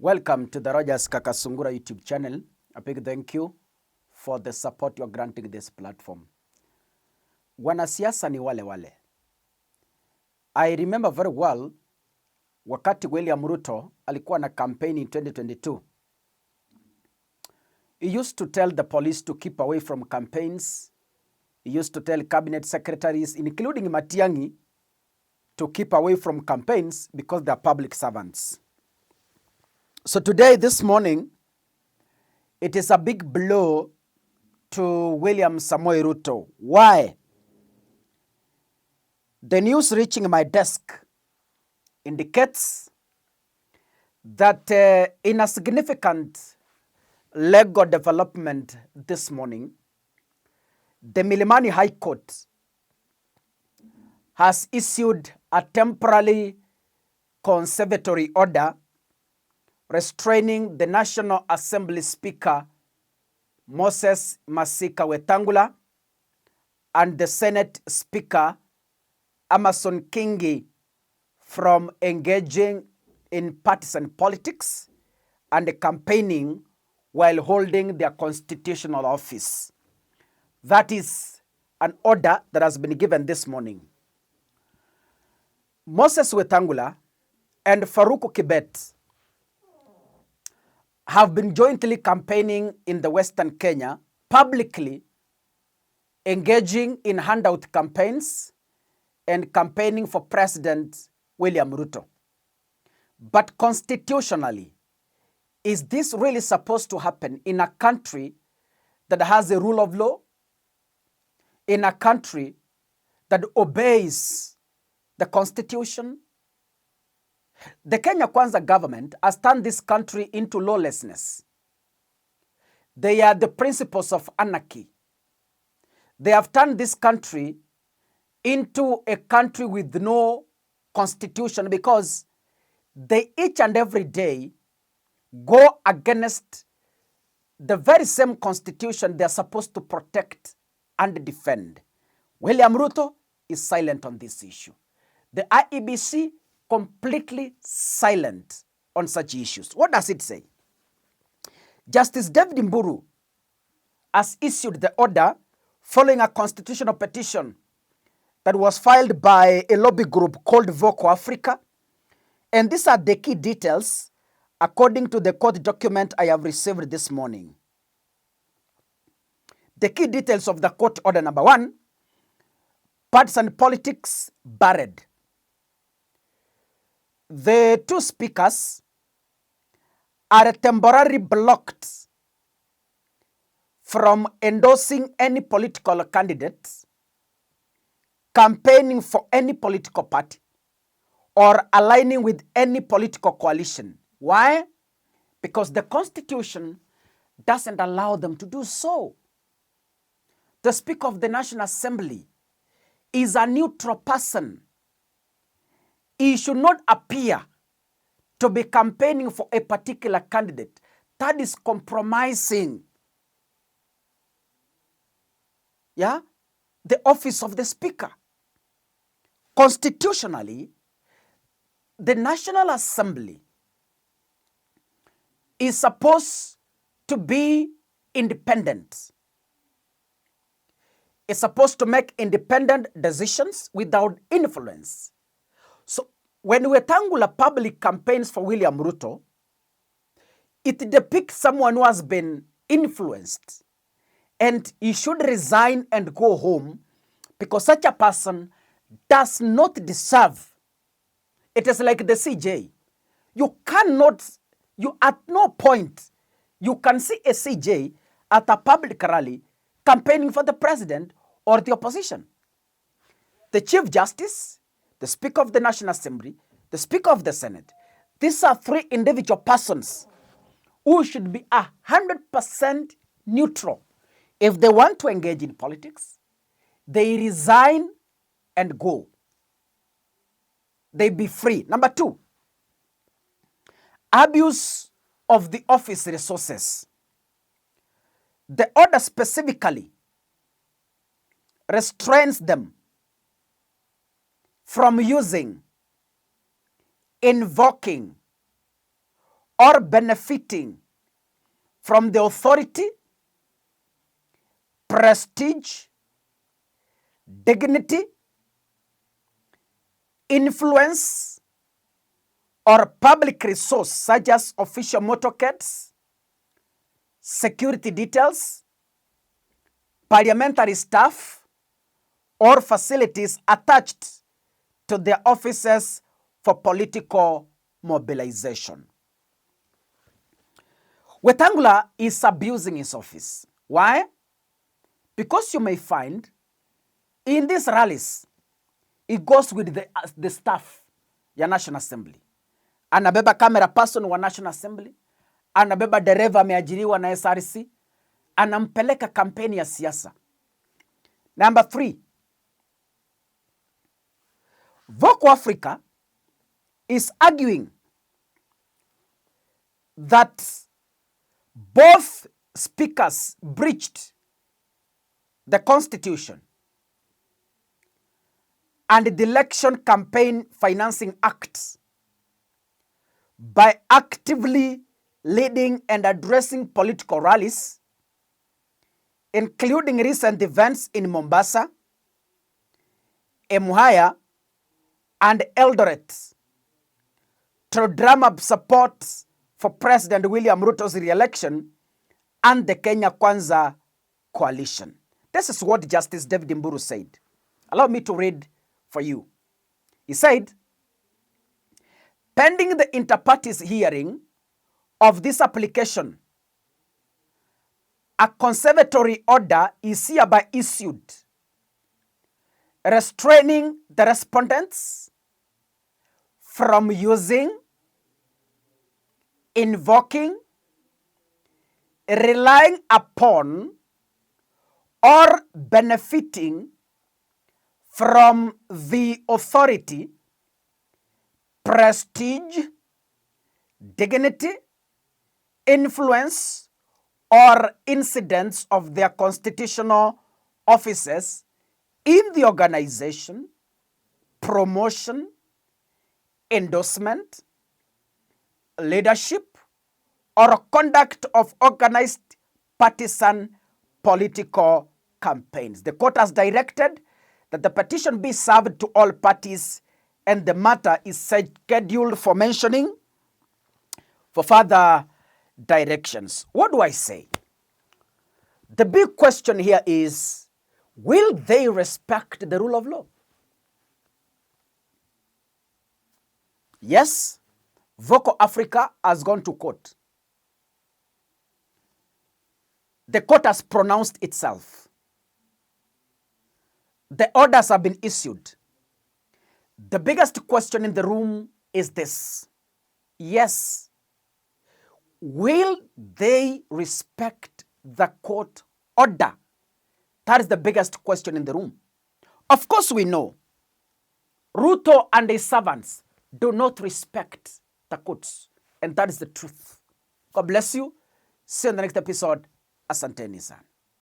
Welcome to the Rogers Kakasungura YouTube channel. A big thank you for the support you're granting this platform. Wanasiasa ni wale wale. I remember very well wakati William Ruto alikuwa na campaign in 2022. He used to tell the police to keep away from campaigns. He used to tell cabinet secretaries, including Matiang'i, to keep away from campaigns because they're public servants. So today, this morning, it is a big blow to William Samoei Ruto. Why? The news reaching my desk indicates that in a significant legal development this morning, the Milimani High Court has issued a temporary conservatory order restraining the National Assembly Speaker Moses Masika Wetangula and the Senate Speaker Amason Kingi from engaging in partisan politics and campaigning while holding their constitutional office. That is an order that has been given this morning. Moses Wetangula and Faruku Kibet have been jointly campaigning in the Western Kenya, publicly engaging in handout campaigns and campaigning for President William Ruto. But constitutionally, is this really supposed to happen in a country that has a rule of law? In a country that obeys the Constitution? The Kenya Kwanza government has turned this country into lawlessness. They are the principles of anarchy. They have turned this country into a country with no constitution because they each and every day go against the very same constitution they are supposed to protect and defend. William Ruto is silent on this issue. The IEBC completely silent on such issues. What does it say? Justice David Mburu has issued the order following a constitutional petition that was filed by a lobby group called Voco Africa. And these are the key details according to the court document I have received this morning. The key details of the court order: number 1, partisan politics barred. The two speakers are temporarily blocked from endorsing any political candidates, campaigning for any political party, or aligning with any political coalition. Why? Because the Constitution doesn't allow them to do so. The Speaker of the National Assembly is a neutral person. He should not appear to be campaigning for a particular candidate. That is compromising, the office of the Speaker. Constitutionally, the National Assembly is supposed to be independent. It's supposed to make independent decisions without influence. So when Wetangula public campaigns for William Ruto, it depicts someone who has been influenced, and he should resign and go home because such a person does not deserve. It is like the CJ. At no point you can see a CJ at a public rally campaigning for the president or the opposition. The Chief Justice, the Speaker of the National Assembly, the Speaker of the Senate, these are 3 individual persons who should be 100% neutral. If they want to engage in politics, they resign and go. They be free. Number 2, abuse of the office resources. The order specifically restrains them from using, invoking, or benefiting from the authority, prestige, dignity, influence, or public resource such as official motorcades, security details, parliamentary staff, or facilities attached to their offices for political mobilization. Wetangula is abusing his office. Why? Because you may find in these rallies, he goes with the staff ya National Assembly. Anabeba camera person wa National Assembly, anabeba dereva ameajiriwa na SRC, anampeleka kampeni ya siasa. Number 3, Voco Africa is arguing that both speakers breached the Constitution and the Election Campaign Financing Act by actively leading and addressing political rallies, including recent events in Mombasa, Emuhaya, and Eldoret, to drum up support for President William Ruto's re-election and the Kenya Kwanza coalition. This is what Justice David Mburu said. Allow me to read for you. He said, pending the inter-parties hearing of this application, a conservatory order is hereby issued restraining the respondents from using, invoking, relying upon, or benefiting from the authority, prestige, dignity, influence, or incidents of their constitutional offices in the organization, promotion, endorsement, leadership, or conduct of organized partisan political campaigns. The court has directed that the petition be served to all parties, and the matter is scheduled for mentioning for further directions. What do I say? The big question here is, will they respect the rule of law? Yes, Voco Africa has gone to court. The court has pronounced itself. The orders have been issued. The biggest question in the room is this. Yes, will they respect the court order? That is the biggest question in the room. Of course, we know Ruto and his servants do not respect the courts. And that is the truth. God bless you. See you in the next episode. Asanteni sana.